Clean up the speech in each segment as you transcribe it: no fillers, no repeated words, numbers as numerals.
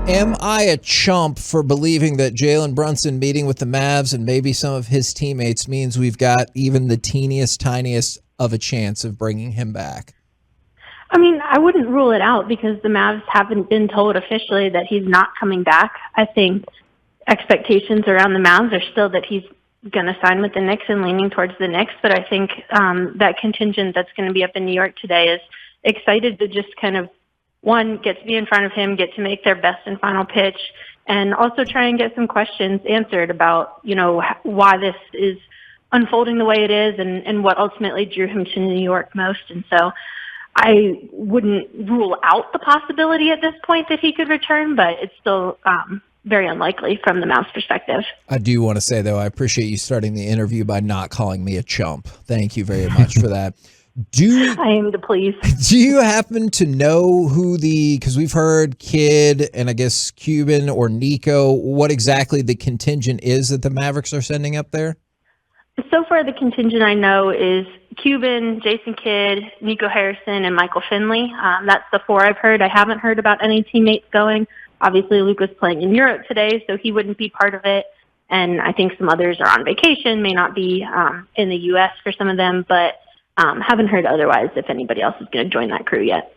Am I a chump for believing that Jalen Brunson meeting with the Mavs and maybe some of his teammates means we've got even the teeniest, tiniest of a chance of bringing him back? I mean, I wouldn't rule it out because the Mavs haven't been told officially that he's not coming back. I think expectations around the Mavs are still that he's going to sign with the Knicks and leaning towards the Knicks, but I think that contingent that's going to be up in New York today is excited to just kind of, one, get to be in front of him, get to make their best and final pitch, and also try and get some questions answered about, why this is unfolding the way it is and what ultimately drew him to New York most. And so I wouldn't rule out the possibility at this point that he could return, but it's still very unlikely from the Mavs perspective. I do want to say, though, I appreciate you starting the interview by not calling me a chump. Thank you very much for that. I aim to please. Do you happen to know who because we've heard Kid and I guess Cuban or Nico, what exactly the contingent is that the Mavericks are sending up there? So far, the contingent I know is Cuban, Jason Kidd, Nico Harrison, and Michael Finley. That's the four I've heard. I haven't heard about any teammates going. Obviously, Luke was playing in Europe today, so he wouldn't be part of it. And I think some others are on vacation, may not be in the U.S. for some of them, but haven't heard otherwise if anybody else is going to join that crew yet.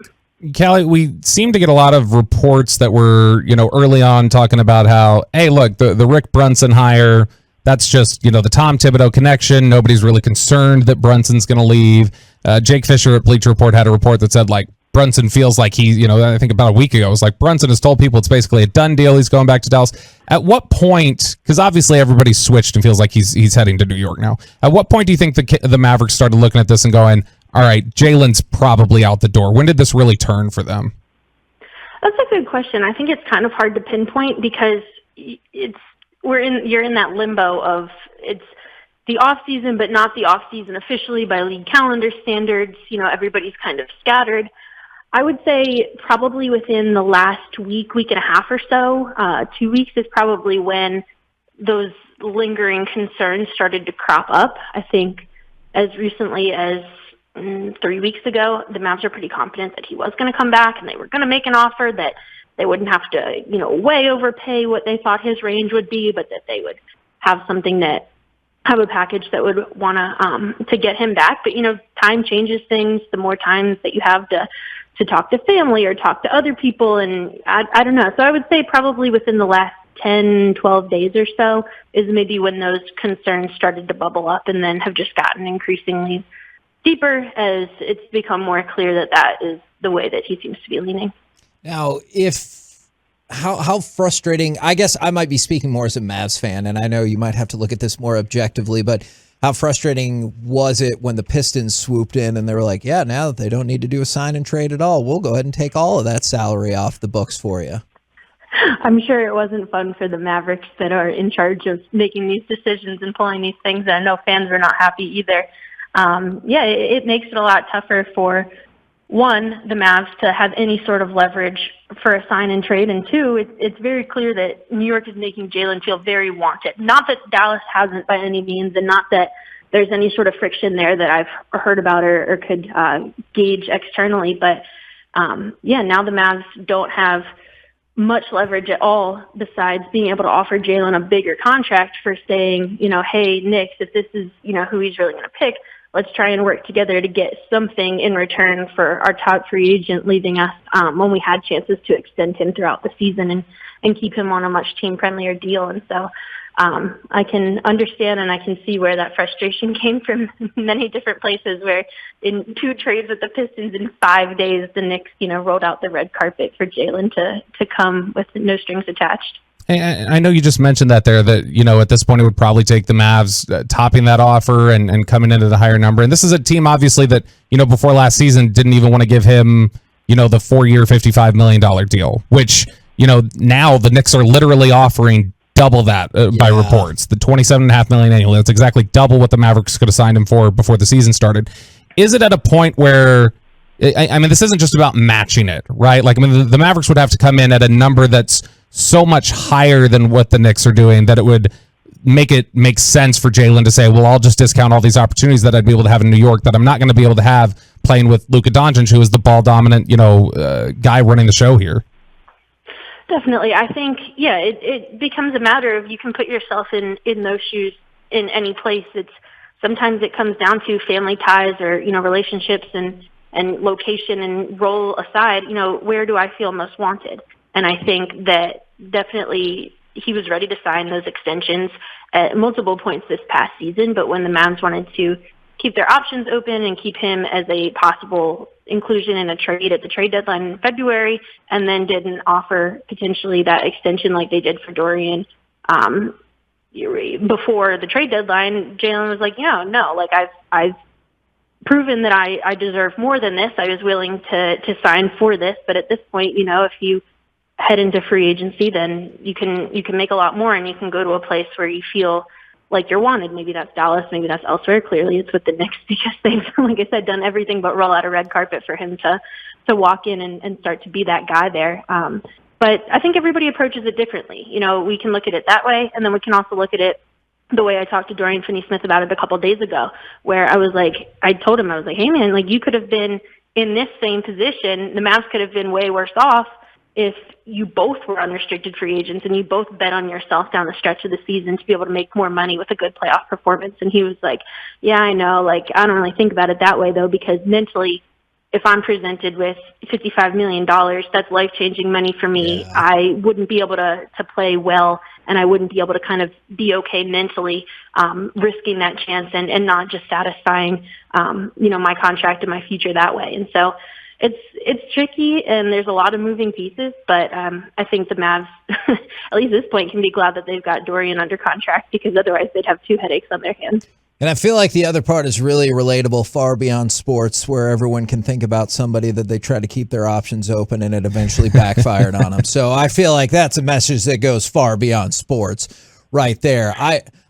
Callie, we seem to get a lot of reports that were, early on talking about how, hey, look, the Rick Brunson hire, that's just, the Tom Thibodeau connection. Nobody's really concerned that Brunson's going to leave. Jake Fisher at Bleacher Report had a report that said, Brunson feels like he, I think about a week ago, it was like Brunson has told people it's basically a done deal. He's going back to Dallas. At what point, because obviously everybody's switched and feels like he's heading to New York now. At what point do you think the Mavericks started looking at this and going, all right, Jalen's probably out the door? When did this really turn for them? That's a good question. I think it's kind of hard to pinpoint because you're in that limbo of it's the off season, but not the off season officially by league calendar standards. Everybody's kind of scattered. I would say probably within the last week and a half or so, 2 weeks is probably when those lingering concerns started to crop up. I think as recently as 3 weeks ago, the Mavs are pretty confident that he was going to come back and they were going to make an offer that they wouldn't have to, way overpay what they thought his range would be, but that they would have a package that would want to get him back. But, time changes things. The more times that you have to talk to family or talk to other people. And I don't know. So I would say probably within the last 10, 12 days or so is maybe when those concerns started to bubble up and then have just gotten increasingly deeper as it's become more clear that is the way that he seems to be leaning. Now, how frustrating, I guess I might be speaking more as a Mavs fan, and I know you might have to look at this more objectively, but how frustrating was it when the Pistons swooped in and they were like, yeah, now that they don't need to do a sign and trade at all, we'll go ahead and take all of that salary off the books for you? I'm sure it wasn't fun for the Mavericks that are in charge of making these decisions and pulling these things. And I know fans are not happy either. It makes it a lot tougher for, one, the Mavs to have any sort of leverage for a sign and trade, and two, it's very clear that New York is making Jalen feel very wanted. Not that Dallas hasn't by any means, and not that there's any sort of friction there that I've heard about or could gauge externally, but now the Mavs don't have much leverage at all besides being able to offer Jalen a bigger contract for saying, hey, Knicks, if this is, who he's really going to pick, let's try and work together to get something in return for our top free agent leaving us when we had chances to extend him throughout the season and keep him on a much team-friendlier deal. And so I can understand and I can see where that frustration came from many different places where in 2 trades with the Pistons in 5 days, the Knicks, rolled out the red carpet for Jalen to come with no strings attached. I know you just mentioned that there, that, at this point it would probably take the Mavs topping that offer and coming in at a higher number. And this is a team, obviously, that, before last season didn't even want to give him, the 4-year, $55 million deal, which, now the Knicks are literally offering double that by reports, the $27.5 million annually. That's exactly double what the Mavericks could have signed him for before the season started. Is it at a point where, I mean, this isn't just about matching it, right? The Mavericks would have to come in at a number that's so much higher than what the Knicks are doing that it would make sense for Jalen to say, well, I'll just discount all these opportunities that I'd be able to have in New York that I'm not going to be able to have playing with Luka Doncic, who is the ball dominant, guy running the show here. Definitely. I think, it becomes a matter of you can put yourself in those shoes in any place. Sometimes it comes down to family ties or, relationships and location and role aside, where do I feel most wanted? And I think that definitely he was ready to sign those extensions at multiple points this past season. But when the Mavs wanted to keep their options open and keep him as a possible inclusion in a trade at the trade deadline in February, and then didn't offer potentially that extension like they did for Dorian before the trade deadline, Jalen was like, no, like I've proven that I deserve more than this. I was willing to sign for this, but at this point, if you head into free agency, then you can make a lot more, and you can go to a place where you feel like you're wanted. Maybe that's Dallas, maybe that's elsewhere. Clearly it's with the Knicks because they've, like I said, done everything but roll out a red carpet for him to walk in and start to be that guy there. But I think everybody approaches it differently. We can look at it that way, and then we can also look at it the way I talked to Dorian Finney-Smith about it a couple of days ago, where I told him, hey man, like you could have been in this same position. The Mavs could have been way worse off if you both were unrestricted free agents and you both bet on yourself down the stretch of the season to be able to make more money with a good playoff performance. And he was like, yeah, I know. Like, I don't really think about it that way though, because mentally, if I'm presented with $55 million, that's life-changing money for me. Yeah. I wouldn't be able to play well, and I wouldn't be able to kind of be okay mentally, risking that chance and not just satisfying, my contract and my future that way. And so it's tricky, and there's a lot of moving pieces, but I think the Mavs, at least at this point, can be glad that they've got Dorian under contract, because otherwise they'd have two headaches on their hands. And I feel like the other part is really relatable far beyond sports, where everyone can think about somebody that they try to keep their options open and it eventually backfired on them. So I feel like that's a message that goes far beyond sports right there.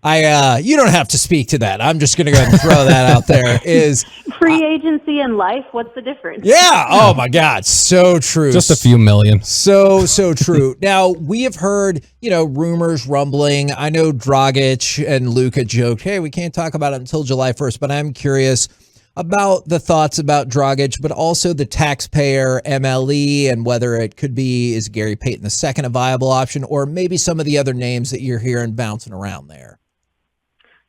You don't have to speak to that. I'm just going to go ahead and throw that out there. Is free agency and life, what's the difference? Yeah. Oh my God. So true. Just a few million. So true. Now, we have heard, rumors rumbling. I know Dragic and Luka joked, hey, we can't talk about it until July 1st, but I'm curious about the thoughts about Dragic, but also the taxpayer MLE and whether it could be, is Gary Payton II a viable option, or maybe some of the other names that you're hearing bouncing around there?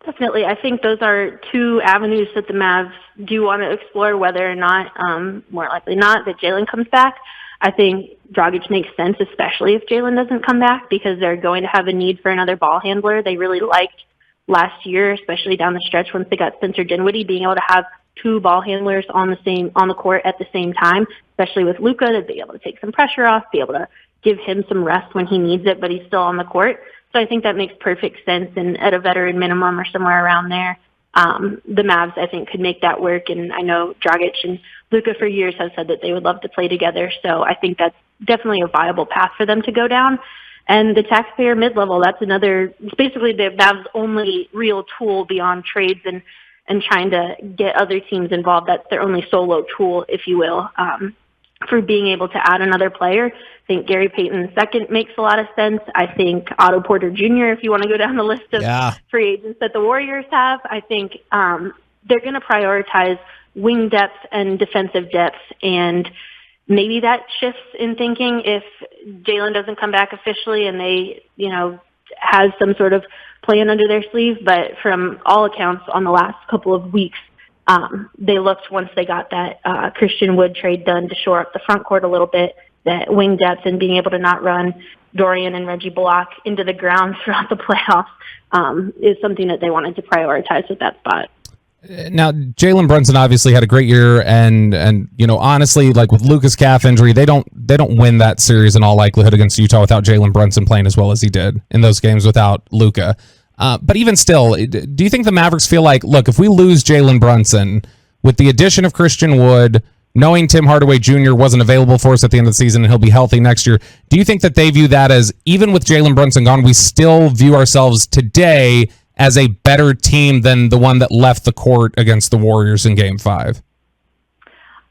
Definitely. I think those are two avenues that the Mavs do want to explore, whether or not, more likely not, that Jalen comes back. I think Dragic makes sense, especially if Jalen doesn't come back, because they're going to have a need for another ball handler. They really liked last year, especially down the stretch once they got Spencer Dinwiddie, being able to have two ball handlers on the court at the same time, especially with Luka, to be able to take some pressure off, be able to give him some rest when he needs it, but he's still on the court. So I think that makes perfect sense, and at a veteran minimum or somewhere around there, the Mavs, I think, could make that work. And I know Dragic and Luka for years have said that they would love to play together, so I think that's definitely a viable path for them to go down. And the taxpayer mid-level, that's it's basically the Mavs' only real tool beyond trades and trying to get other teams involved. That's their only solo tool, if you will, for being able to add another player. I think Gary Payton II makes a lot of sense. I think Otto Porter Jr., if you want to go down the list of free agents that the Warriors have, I think they're going to prioritize wing depth and defensive depth, and maybe that shifts in thinking if Jalen doesn't come back officially and they, has some sort of plan under their sleeve. But from all accounts on the last couple of weeks, they looked, once they got that Christian Wood trade done, to shore up the front court a little bit, that wing depth and being able to not run Dorian and Reggie Bullock into the ground throughout the playoffs is something that they wanted to prioritize with that spot. Now, Jalen Brunson obviously had a great year, and honestly, like with Luka's calf injury, they don't win that series in all likelihood against Utah without Jalen Brunson playing as well as he did in those games without Luka. But even still, do you think the Mavericks feel like, look, if we lose Jalen Brunson, with the addition of Christian Wood, knowing Tim Hardaway Jr. wasn't available for us at the end of the season and he'll be healthy next year, do you think that they view that as, even with Jalen Brunson gone, we still view ourselves today as a better team than the one that left the court against the Warriors in Game 5?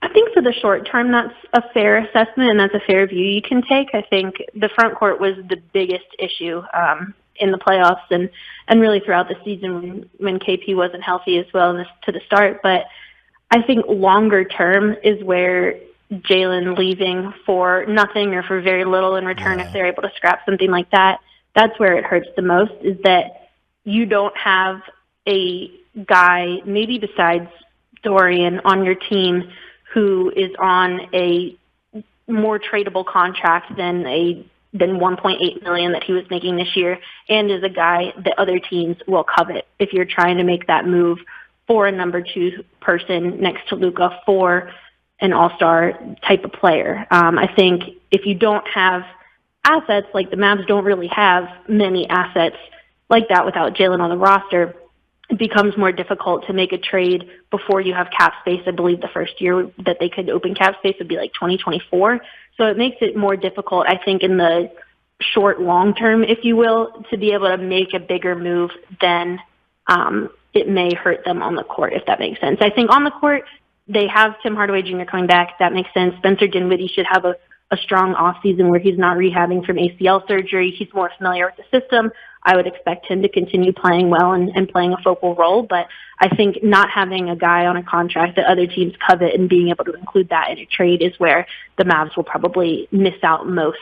I think for the short term, that's a fair assessment, and that's a fair view you can take. I think the front court was the biggest issue in the playoffs and really throughout the season when KP wasn't healthy as well to the start. But I think longer term is where Jalen leaving for nothing or for very little in return if they're able to scrap something like that. That's where it hurts the most, is that you don't have a guy, maybe besides Dorian, on your team who is on a more tradable contract than 1.8 million that he was making this year, and is a guy that other teams will covet if you're trying to make that move for a number 2 person next to Luka, for an all-star type of player. I think if you don't have assets, like the Mavs don't really have many assets like that without Jalen on the roster, it becomes more difficult to make a trade before you have cap space. I believe the first year that they could open cap space would be like 2024. So it makes it more difficult, I think, in the short, long term, if you will, to be able to make a bigger move than it may hurt them on the court, if that makes sense. I think on the court, they have Tim Hardaway Jr. coming back. That makes sense. Spencer Dinwiddie should have a strong offseason where he's not rehabbing from ACL surgery. He's more familiar with the system. I would expect him to continue playing well and playing a focal role. But I think not having a guy on a contract that other teams covet and being able to include that in a trade is where the Mavs will probably miss out most,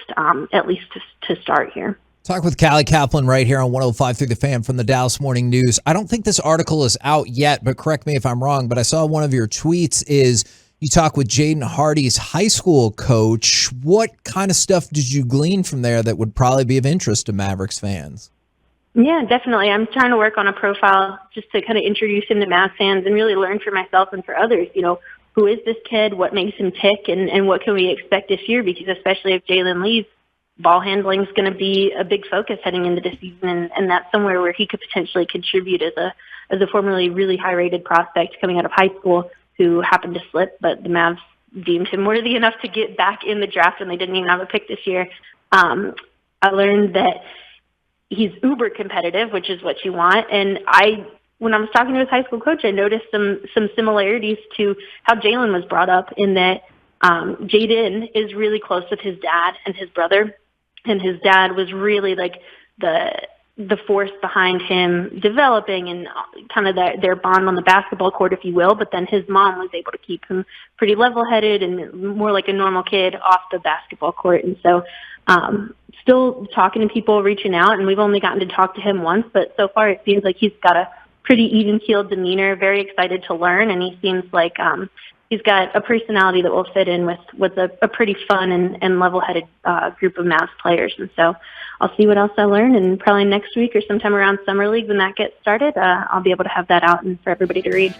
at least to start here. Talk with Callie Caplan right here on 105 through the Fan from the Dallas Morning News. I don't think this article is out yet, but correct me if I'm wrong, but I saw one of your tweets is you talk with Jaden Hardy's high school coach. What kind of stuff did you glean from there that would probably be of interest to Mavericks fans? Yeah, definitely. I'm trying to work on a profile just to kind of introduce him to Mavs fans and really learn for myself and for others, who is this kid, what makes him tick, and what can we expect this year? Because especially if Jalen leaves, ball handling is going to be a big focus heading into this season, and that's somewhere where he could potentially contribute as a formerly really high-rated prospect coming out of high school who happened to slip, but the Mavs deemed him worthy enough to get back in the draft, and they didn't even have a pick this year. I learned that he's uber competitive, which is what you want, and when I was talking to his high school coach, I noticed some similarities to how Jalen was brought up, in that Jaden is really close with his dad and his brother, and his dad was really like the force behind him developing and kind of their bond on the basketball court, if you will. But then his mom was able to keep him pretty level-headed and more like a normal kid off the basketball court. And so still talking to people, reaching out, and we've only gotten to talk to him once, but so far it seems like he's got a pretty even-keeled demeanor, very excited to learn, and he seems like he's got a personality that will fit in with a pretty fun and level-headed group of Mavs players. And so I'll see what else I learn, and probably next week or sometime around Summer League when that gets started, I'll be able to have that out and for everybody to read.